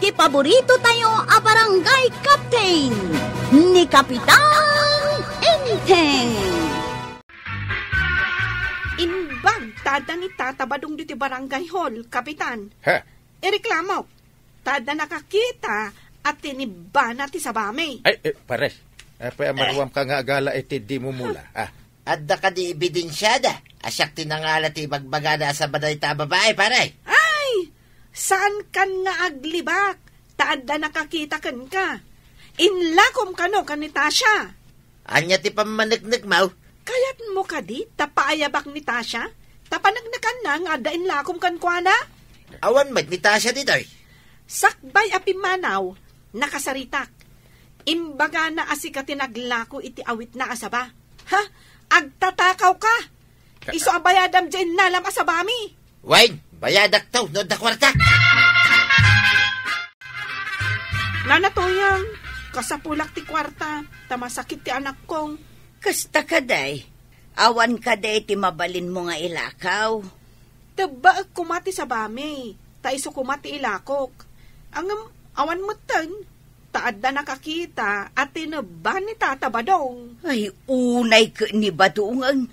ti paborito tayo a barangay captain ni Kapitan Enteng. Inbag, tada ni Tata Badong dito barangay hall, Kapitan. Ha? Ireklamo, tada nakakita at tiniba na ti sabami. Ay, pares. Paya maruwam ka nga agala iti di mo mula. Adda ka di ebidensyada. Asyak tinangala ti bagbagada sa baday ta babae, pare. Ay, saan kan nga aglibak? Tada nakakita kan ka. Inlakom ka no kan ni Tasha. Anya ti pamanagnig mau. Kayat mo ka di, tapaayabak ni Tasha? Tapanagnakan na nga dain lakom kan kwa na? Awan mat ni Tasha ditoy. Sakbay api manaw, nakasaritak. Imbaga na asika tinaglako iti awit na asaba. Ha? Agtatakaw ka? Iso abayadam dyan nalam asabami. Wayne, bayadak taw, no da kwarta. Nanatoyang, kasapulak ti kwarta, tamasakit ti anak kong. Kasta ka day, awan ka day ti mabalin mo nga ilakaw. Taba kumati sa bami, taiso kumati ilakok. Ang awan mo tan, taad na nakakita at tinaba ni Tata Badong. Ay, unay ka ni Badungan.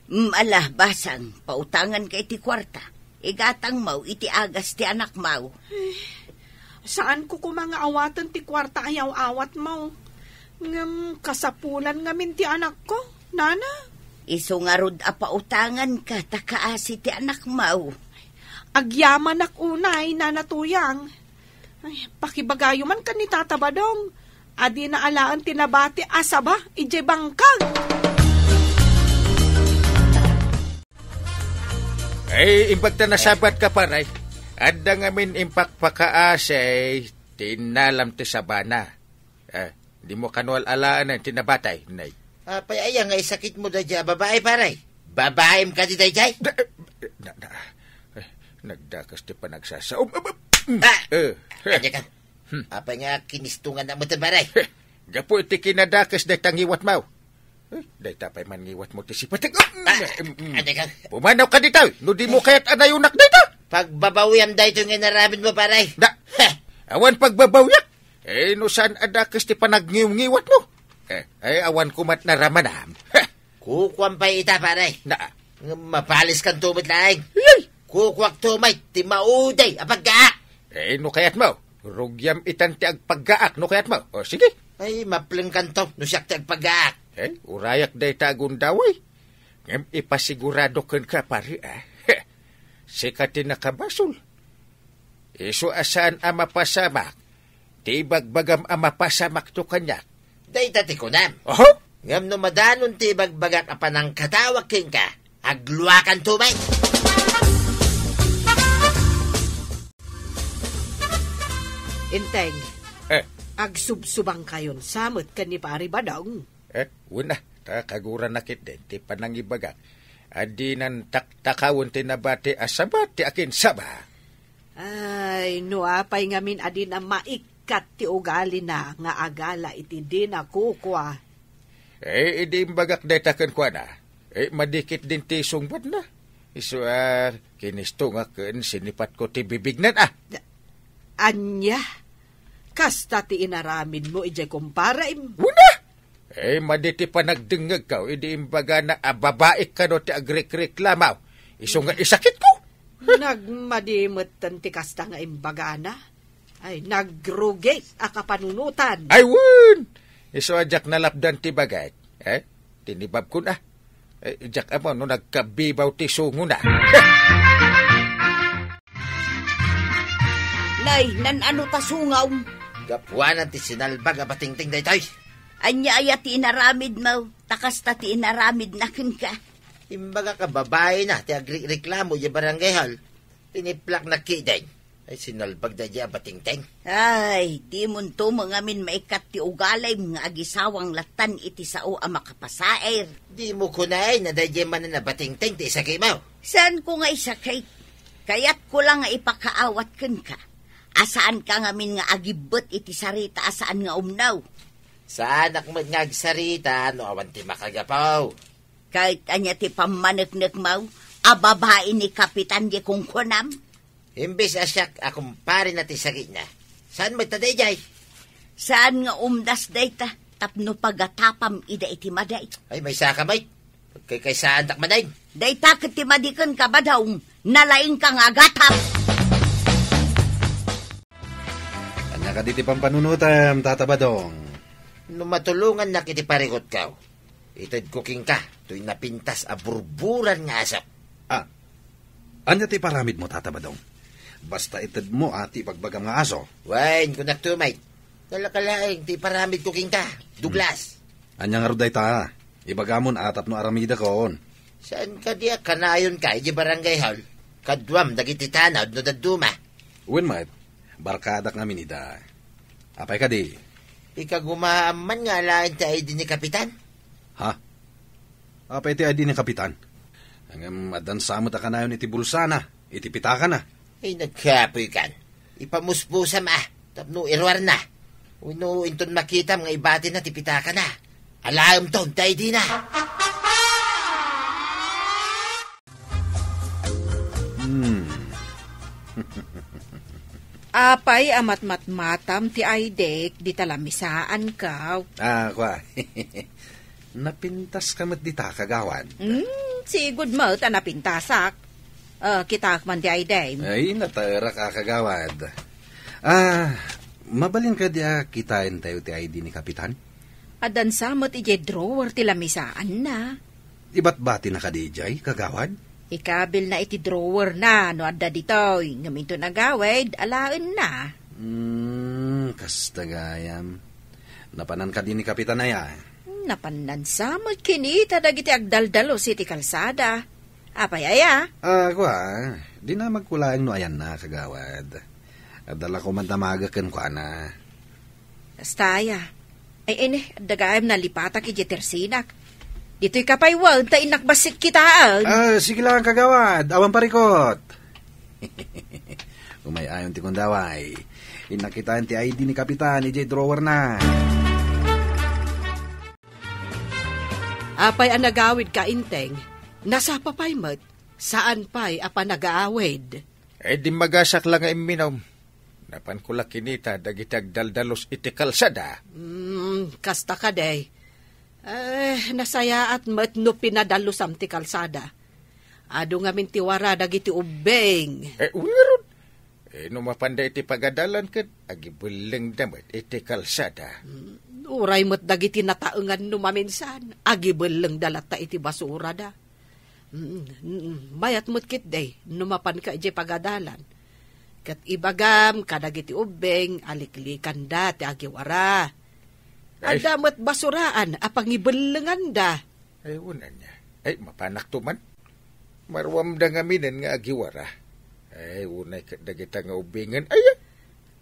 Alah, basang, pautangan ka iti kwarta. Igatang mau, iti agas ti anak mau. Saan ko kumanga awatan ti kwarta ayaw awat mo? Ngam kasapulan ngamin ti anak ko, nana. Iso nga rod a pautangan ka, takaasi ti anak mau. Agyaman ak unay, nanatuyang. Ay, pakibagayo man ka ni Tata Badong. Adi na alaan tinabati asaba, ije bangkag. Ay, imbag na nasabat ka paray. Adda ngamin impak pakaasay, tinalam ti sabana. Di mo kanual alaan ang tinabatay, nay. Paya nga isakit mo da dya, babae, pare. Babaem ka di day jay? Nagdakas ti panagsasaom. Kanya ka. Apa nga kinistungan na mo ta, pare? Gapo iti kinadakas day tangiwat mau. Day tapay man ngiwat mo ti sipatig. Kanya ka. Pumanaw ka dito, no di mo kaya't anayunak dito. Pagbabawiyam da ito nga naramid mo, pare. Awan pagbabawiyak. No saan adakas ti panagniw-ngiwat mo? Ay awan kumat na ramanam. Kukuampay ita, pare. Mapalis kang tumit laing. Kukuak tumay, ti mauday, apaggaak. No kayat mo. Rugyam itan ti agpaggaak, no kayat mo. O sige. Ay, mapling kanto, no siyak ti agpaggaak. Urayak day tagundaway. Ngam ipasigurado kan ka, pare. Sikati nakabasol. Iso asaan ang mapasamak. Ti bagbagam ang mapasamak to kanyak. Day tati ko nam. Oho? Ngam no madanon ti bagbagak apanang katawag king ka. Agluakan tumay. Inteng, agsubsubang kayon samot ka ni Pari Badong. Una, kaguran nakit din, ti panangibagak. Adi nan taktakawon ti nabati asabat ti akin saba. Ay, nuapay ngamin adi na maikat ti ugali na nga agala iti di na kukwa. Idi imbagak detaken kwa na. Madikit din ti sungbat na. Iso kinisto nga ken sinipat ko ti bibignan Anya, kasta ti inaramid mo ijay kumparaim. Una! Maditi pa nagdengag ka, idi imbaga na babaik ka no ti agrik-reklamaw. Iso nga isakit ko. Nagmadimot ti kasta nga imbaga na. Ay, nagrugate akapanunutan. Ay, wun! Iso ajak nalapdan ti bagay. Tinibab ko na. Ijak amo no nagkabibaw ti sungo na. Nay, nan ano ta sungaw? Gapuanan ti sinalbag abatingting daytoy. Anya aya ti inaramid mo, takas ta ti inaramid nakin ka. Imbaga ka babae na, ti agreklamo ya barangay hall. Tiniplak na kiday. Ay sinalbag da dya batingting. Ay, di munto mga min maikat ti ugalay nga agisawang latan iti sao ang makapasair. Di mo kunay na da dya man na batingting ti isakay mo. Saan ko nga isakay? Kayat ko lang nga ipakaawat ken ka. Asaan ka nga min nga agibot iti sarita asaan nga umnaw. Saan akmat nga agsarita, no awan ti makagapaw. Kahit anya ti pamaneknek mau, ababae ni Kapitan di kong kunam. Imbes asyak akumpare na ti sakit na. Saan may taday, jay? Saan nga umdas dayta? Tapno pagatapam ida iti maday. Ay, may saka, may. Kay saan takmaday? Dayta katimadikan ka ba daw? Nalaing ka nga gatap. Kanya ka diti pampanunutam, Tata Badong. Matulungan na kiti parigot ka. Itad cooking ka. To'y napintas a burburan nga asap. Anya ti paramid mo, Tata Badong? Basta itad mo ati pagbagam nga aso. Wain, kunak to, mate. Nalakalaing, ti paramid cooking ka. Douglas. Anya nga ruday ta. Ibagamon atap no aramida koon. Saan ka diya kanayon ka, iji barangay hall? Kadwam, dagiti tanawd no daduma. Uwin, mate. Barkadak nga minida. Apay ka di. Ika gumaaman nga lain ti ID ni Kapitan. Ha? Apay ti ID ni Kapitan. Ang adansamot ka na yun iti bulsana. Iti pitaka na. Ay, nagkapoy kan. Ipamusbusam tapno irwar na. Uno, inton makita mga ibati na tipitaka na. Alam to, ti ID na. Apay amat matmatam ti aydek di talamisaan ka. Kwa. Napintas ka mat dita kagawan. Sigud mo ta napintasak. Kita man di aydek. Ay, natara ka kagawad. Mabalin ka diya kitain tayo ti ID ni Kapitan? Adan samot ije drawer ti lamisaan na. Iba't bati na ka di jay, kagawad? Ikabil na iti drawer na, no adda ditoy. Ngaminto na gawid, alaen na. Kasta gayam. Napanan ka din ni Kapitan na ya. Napanan samot kinita dagiti agdaldalos iti kalsada. Apay aya? Kwa, di na magkulaang no ayan na, kagawad. Adala ko man tamagakan ko na. Astaya. Ay ine, dagayam na lipatak iti tersinak. Dito'y kapaywan, ta inakbasik kitaan. Sige lang, kagawad. Awan parikot. Umayayon ti kundaway. Inakitaan ti ID ni Kapitan, ijay drawer na. Apay ang nagawid ka, Inteng. Nasa papay mat. Saan pa'y apa nag-aawid? Di magasak lang nga iminom. Napan ko kinita, dagitag daldalos iti kalsada. Kasta ka day. Nasaya at mat no pinadalusam ti kalsada. Ado nga mintiwara dagiti ubeng. Uwiron. No mapanda iti pagadalan kat, agibuleng damat iti kalsada. Uray mo't dagiti nataengan no maminsan. Agibuleng dalata iti basura da. Mayat mo't kit day, numapan ka iti pagadalan. Kat ibagam, kadagiti ubeng, aliklikan da, ti agiwara. Adamot basuraan, apangibelengan da. Una niya. Mapanak to man. Marwam da nga minen nga agiwara. Unay kadagita nga ubingan.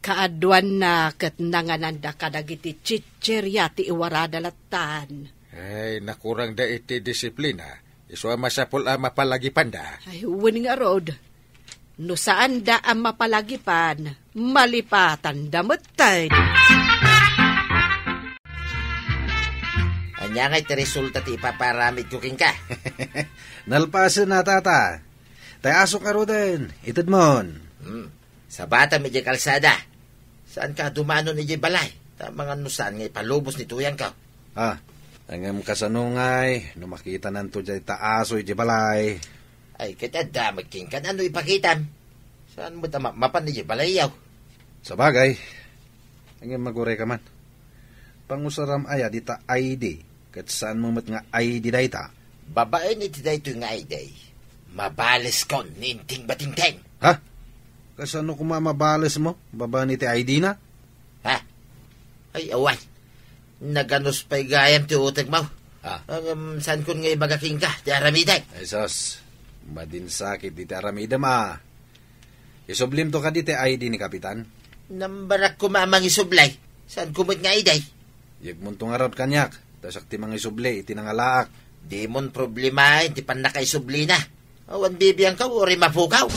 Kaadwan na kat nangananda kadagiti chicherya ti iwara dalatan. Nakurang da iti disiplina. Iso masapul mapalagipan da. Uwan nga rod. No saan da ang mapalagipan, malipatan damatay. Anya nga iti resulta ti ipaparamid cooking ka. Nalpasan na, Tata. Tayaso ka ro din. Itad mon. Sa bata medyo kalsada. Saan ka dumano ni balay? Mga nusan nga ipalubos ni tuyang ka. Angam kasanungay, no makita nanto dyan taaso iti balay. Ay, kita damag king kan ano ipakitan? Saan mo mapan ni balay yaw? Sa bagay, angam maguray ka man. Pangusaram aya dita ID, kat saan mo mat nga ID dayta? Babae ni ti dayto nga ID. Mabales kon, ninting batingteng. Ha? Kasano kumamabales mo? Baba ni ti ID na? Ha? Ay, awan. Naganos pa'y gayam ti utag mo. Saan kun nga ibagaking ka, ti aramiday? Ay, sos. Madinsakit di ti aramida ma. Isublim to ka di ti ID ni Kapitan? Nambarak ko mamang isublay. Saan kumot nga ID? Yagmon to nga raw kanyak. Tasak ti mga isublay, iti nangalaak. Di mon problema, hindi pa nakaisubli na. Awan bibiyang ka, uri mapukaw.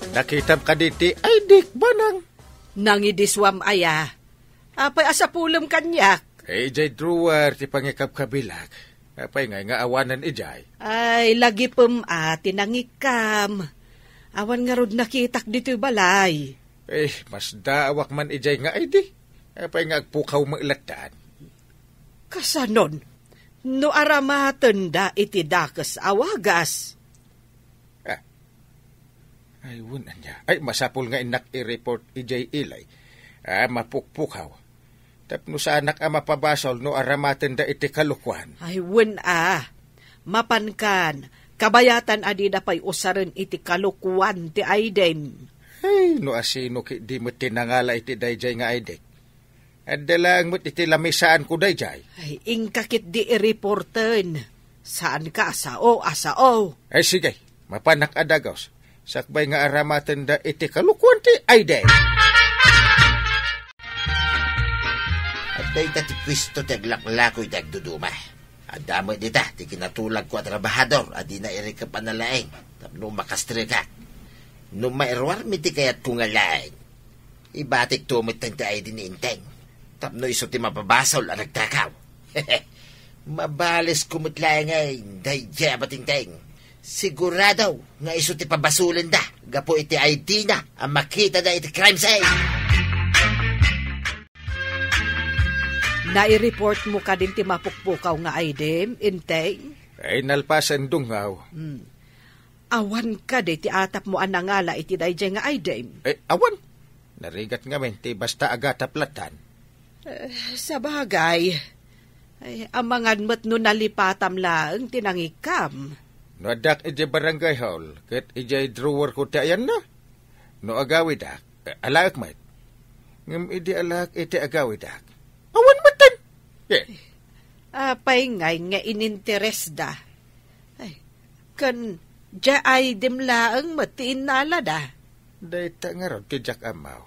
Nakitab ka diti, dik banang. Nangidiswam aya. Apay asapulam kanyak. Ijay drawer, ti pangikap kabilak. Apay nga awanan ijay. Ay, lagi tinangikam. Awan nga rod nakitak dito'y balay. Mas daawak man ijay nga ID. Apay nga agpukaw mailataan. Kasanon, no aramatanda iti dakas awagas. Ay, wala niya. Ay, masapol nga inak i-report ijay ilay. Mapukpukaw. Tapno sa anak mapabasol no aramatanda iti kalukwan. Ay, wala. Mapankan, kabayatan adida pa'y usaran iti kalukwan ti Aiden. Ay, no asino ki di mo tinangala iti dayjay nga Aiden. At dalang mo't iti lamisaan ko dayjay. Ay, ingkakit di i-reporten. Saan ka asao? Ay, sige. Mapanak adagaws. Sakbay nga aramatan da iti kalukwan ti Aiden. At dahi ti pwisto ti aglaklakoy ti agduduma. At damo dita, ti kinatulag ko at trabahador, at di na iri ka panalaing. Tapno makastre ka. No mairwar mi ti kayat kong alaing. Ibatik tumit ti Aiden ni Inteng. Tapno iso ti mapabasol at nagtakaw. Mabalis kumutlaing ay, dahi dya bating-teng. Sigurado nga iso ti pabasulin da. Gapo iti ID na ang makita da iti crime scene. Nai-report mo ka din ti mapukpukaw nga Aiden, Inteng? Ay, nalpasan dungaw. Awan ka di ti atap mo anangala iti dayjay nga Aiden. Awan. Narigat nga men ti basta agataplatan. Sa bagay, amangan mo't no nalipatam lang tinangikam. No adak iti barangay hall, ket iti drawer ko ti ayan na. No agawi dak, alaak mat. Ngam iti alaak iti agawi dak. Awan matan! Apay ngay nga ininteres da. Ay, kan dya ay dimlaang matiin nala da. Dayta nga ron ti Jack Amaw.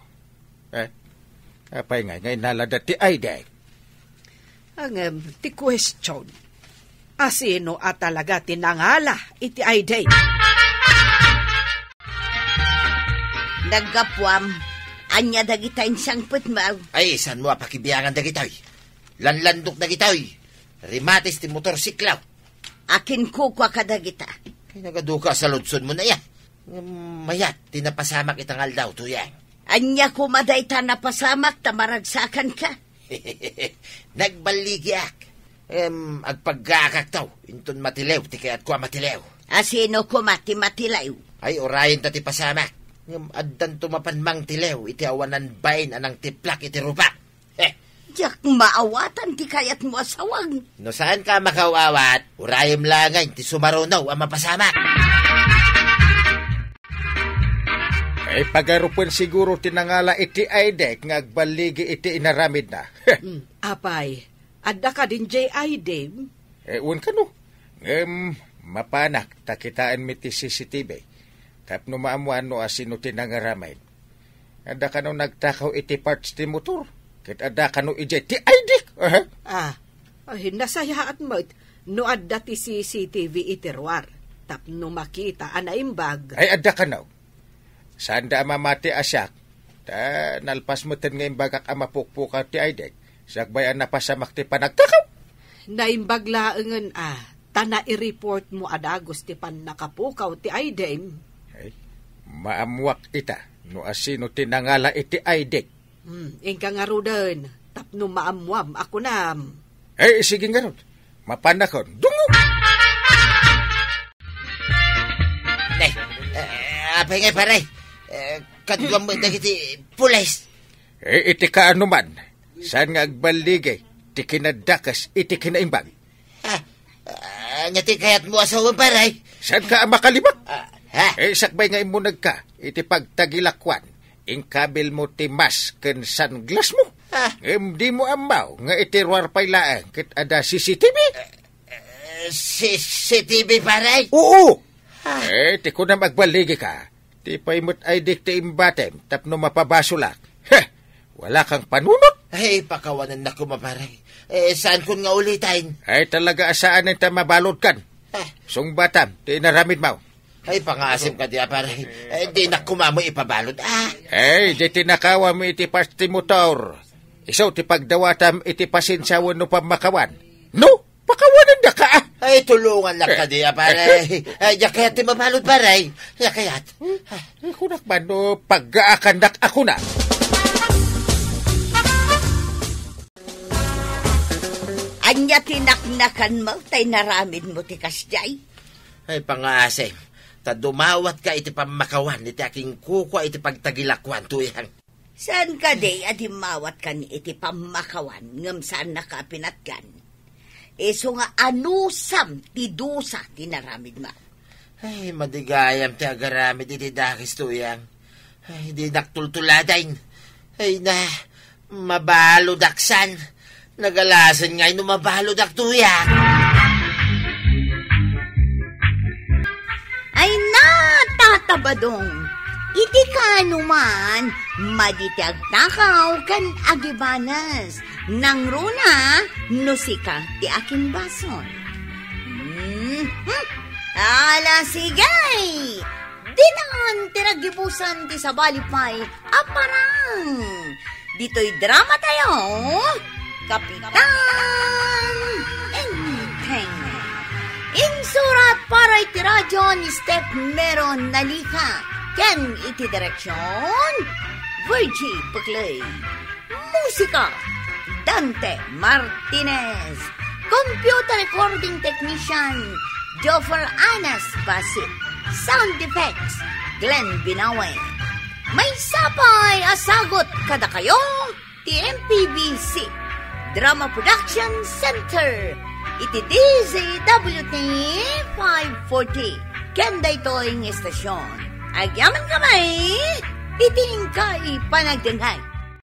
Apay ngay nalada ti Aiden. Ang ti question. Asino at talaga tinangala iti Aiden? Naggapuam, anya dagitay sangput maw. Ay, saan mo apakibiyangan dagitoy? Lanlandok dagitoy. Rimatis ti motorsiklaw. Akin kukwa ka dagita. Kaya nagaduka sa ludsod mo na yan. Mayat, tinapasamak itang aldaw to yan. Anya kumaday ta napasamak, tamaragsakan ka. Nagbaligyak. Agpagkakak taw, inton matilew, ti kaya't kwa matilew. Asino kumati-matilaw? Ay, orayin ta ti pasamak. Addan tumapanmang tilew, iti awanan bain anang tiplak iti rupak. Diyak maawatan ti kayat mo asawang. No saan ka makawawat, orayim langay, ti sumarunaw ang mapasamak. Ay, pagarupan siguro tinangala iti Aiden, ngagbaligi iti inaramid na. Apay, adda ka din jay Aiden? Ewan ka no. Mapanak, takitaan mi ti CCTV. Tapno maamuan no asino tinangaramay. Adda ka no nagtakaw iti parts ti motor. Kit adda ka no ijay ti ID. Nasaya at mo't no adda ti CCTV iterwar. Tapno makita anaimbag. Ay, adda ka no. Saan da mamati asyak. Nalpas mo tin ngayon bagak amapukpukaw ti ID. Sakbayan na pasamak ti panagtakaw. Naimbaglaangan tana i-report mo adagos ti pan nakapukaw ti Aiden. Ay, maamuak ita, no asino tinangala iti Aiden. Ingka nga rudan, tapno maamuam ako nam. Ay, sige nga ron, mapanakon, dungo! Nay, apay nga paray, kadwam mo dagiti pulis. Iti ka anuman, saan nga agbaligay, ti kinadakas, iti kinaimbag. Nyati kayat mo asawan paray. Saan ka makalibak? Ha? Sakbay nga imunag ka, iti pagtagilakwan, ingkabil mo ti mask ken sunglass mo. Di mo amaw, nga itirwar pay laang, kit ada CCTV. CCTV paray? Oo! Ti ko na magbaligi ka, ti paimot ay dikti imbatem, tapno mapabasulak. Wala kang panunot. Ay, pakawanan na ko maparay. Saan kun nga ulitain? Ay, talaga asaan nita mabalod kan. Sung batam, ti naramid mo. Ay, pangasim ka diya paray. Di na kumamo ipabalod. Ay, di tinakawa mo iti pas ti motor. Isaw ti pagdawatam iti pasensyawan no pamakawan. No, pakawanan da ka. Ay, tulungan lang ka diya, paray. Ay, yakayat ti mabalod, paray. Yakayat. Kunak man no, pag-aakandak ako na. Anya tinaknakan mo, tay naramid mo ti kasjay. Ay, pangasay. Ta dumawat ka iti pamakawan, iti aking kukwa iti pagtagilakwan, tuyang. Saan ka day at himawat ka ni iti pamakawan ngam saan nakapinatgan? Eso nga anusam ti dusa ti naramid mo. Ay, madigayam ti agaramid iti dakis, tuyang. Ay, di naktultuladain. Ay, na, mabalo daksan. Nagalasan nga'y numabalo dak, tuyang. Ay natatabadong, iti ka numan, maditiag takaw kan agibanas, nang runa, nusika ti aking bason. Ala sigay, dinan tiragibusan ti sabalipay, aparang, dito'y drama tayo, Kapitan Entertainment. Insurat para iti radyo ni Step Meron Nalika. Ken iti direksyon, Virgie Pugley. Musika, Dante Martinez. Computer recording technician, Joffer Anas Basit. Sound effects, Glenn Binawe. May sapay asagot kada kayo, TMPBC Drama Production Center. Iti DZWT 540. Kenda ito'y estasyon. Agyaman kamay, itingkay panagdenghay.